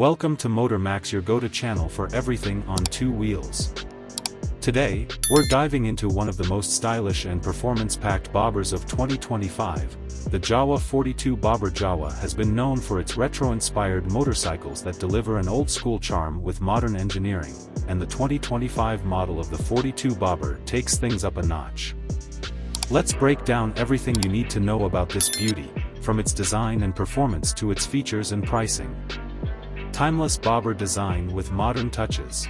Welcome to MotorMax, your go-to channel for everything on two wheels. Today, we're diving into one of the most stylish and performance-packed bobbers of 2025. The Jawa 42 bobber. Jawa has been known for its retro-inspired motorcycles that deliver an old-school charm with modern engineering, and the 2025 model of the 42 bobber takes things up a notch. Let's break down everything you need to know about this beauty, from its design and performance to its features and pricing. Timeless bobber design with modern touches.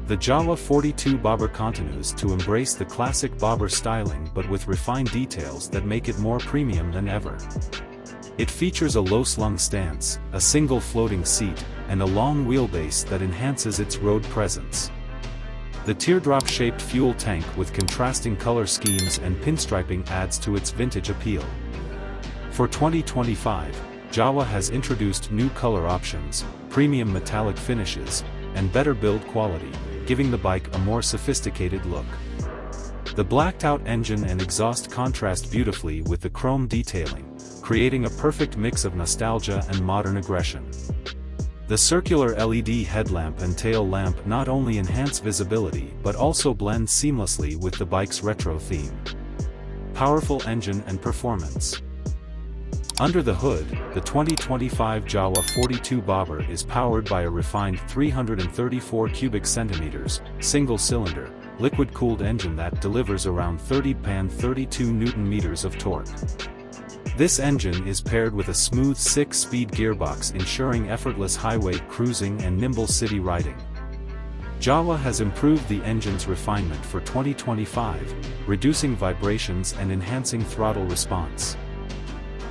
The Jawa 42 bobber continues to embrace the classic bobber styling but with refined details that make it more premium than ever. It features a low-slung stance, a single floating seat, and a long wheelbase that enhances its road presence. The teardrop-shaped fuel tank with contrasting color schemes and pinstriping adds to its vintage appeal. For 2025, Jawa has introduced new color options, premium metallic finishes, and better build quality, giving the bike a more sophisticated look. The blacked-out engine and exhaust contrast beautifully with the chrome detailing, creating a perfect mix of nostalgia and modern aggression. The circular LED headlamp and tail lamp not only enhance visibility but also blend seamlessly with the bike's retro theme. Powerful engine and performance. Under the hood, the 2025 Jawa 42 bobber is powered by a refined 334 cubic centimeters, single-cylinder, liquid-cooled engine that delivers around 30 Newton-meters of torque. This engine is paired with a smooth 6-speed gearbox ensuring effortless highway cruising and nimble city riding. Jawa has improved the engine's refinement for 2025, reducing vibrations and enhancing throttle response.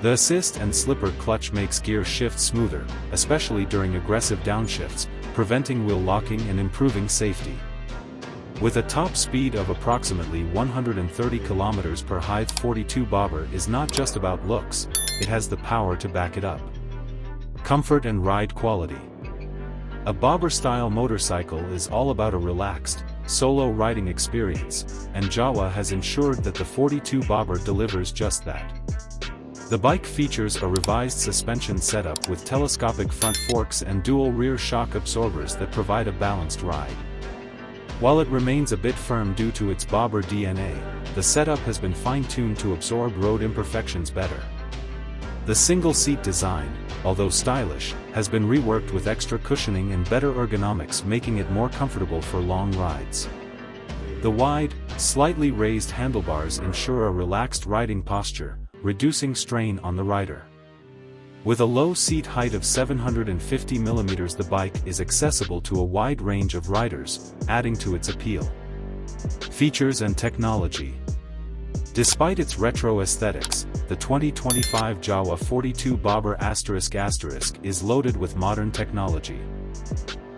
The assist and slipper clutch makes gear shifts smoother, especially during aggressive downshifts, preventing wheel locking and improving safety. With a top speed of approximately 130 km per hour, 42 bobber is not just about looks, it has the power to back it up. Comfort and ride quality. A bobber-style motorcycle is all about a relaxed, solo riding experience, and Jawa has ensured that the 42 bobber delivers just that. The bike features a revised suspension setup with telescopic front forks and dual rear shock absorbers that provide a balanced ride. While it remains a bit firm due to its bobber DNA, the setup has been fine-tuned to absorb road imperfections better. The single-seat design, although stylish, has been reworked with extra cushioning and better ergonomics, making it more comfortable for long rides. The wide, slightly raised handlebars ensure a relaxed riding posture, reducing strain on the rider. With a low seat height of 750 mm, the bike is accessible to a wide range of riders, adding to its appeal. Features and technology. Despite its retro aesthetics, the 2025 Jawa 42 bobber ** is loaded with modern technology.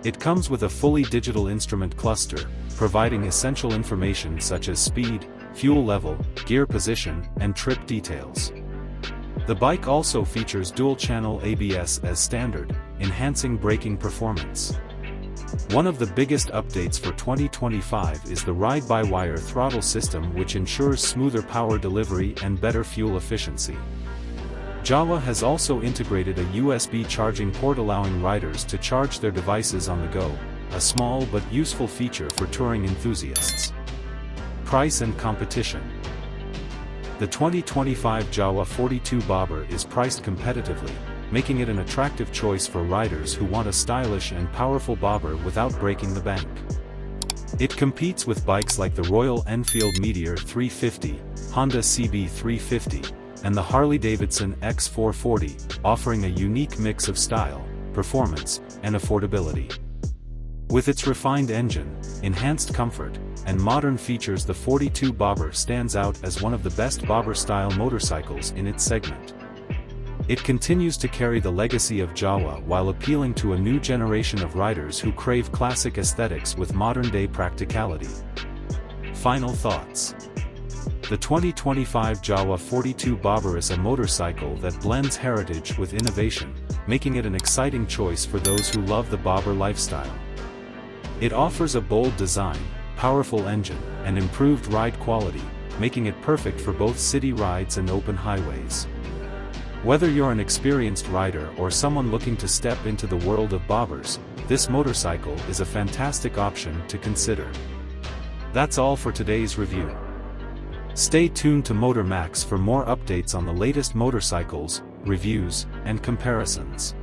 It comes with a fully digital instrument cluster, providing essential information such as speed, fuel level, gear position, and trip details. The bike also features dual-channel ABS as standard, enhancing braking performance. One of the biggest updates for 2025 is the ride-by-wire throttle system, which ensures smoother power delivery and better fuel efficiency. Jawa has also integrated a USB charging port allowing riders to charge their devices on the go, a small but useful feature for touring enthusiasts. Price and competition. The 2025 Jawa 42 bobber is priced competitively, making it an attractive choice for riders who want a stylish and powerful bobber without breaking the bank. It competes with bikes like the Royal Enfield Meteor 350, Honda CB 350, and the Harley-Davidson X440, offering a unique mix of style, performance, and affordability. With its refined engine, enhanced comfort, and modern features, the 42 bobber stands out as one of the best bobber-style motorcycles in its segment. It continues to carry the legacy of Jawa while appealing to a new generation of riders who crave classic aesthetics with modern-day practicality. Final thoughts. The 2025 Jawa 42 bobber is a motorcycle that blends heritage with innovation, making it an exciting choice for those who love the bobber lifestyle. It offers a bold design, powerful engine, and improved ride quality, making it perfect for both city rides and open highways. Whether you're an experienced rider or someone looking to step into the world of bobbers, this motorcycle is a fantastic option to consider. That's all for today's review. Stay tuned to Motor Max for more updates on the latest motorcycles, reviews, and comparisons.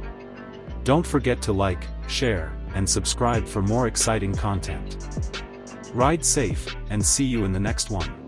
Don't forget to like, share, and subscribe for more exciting content. Ride safe, and see you in the next one.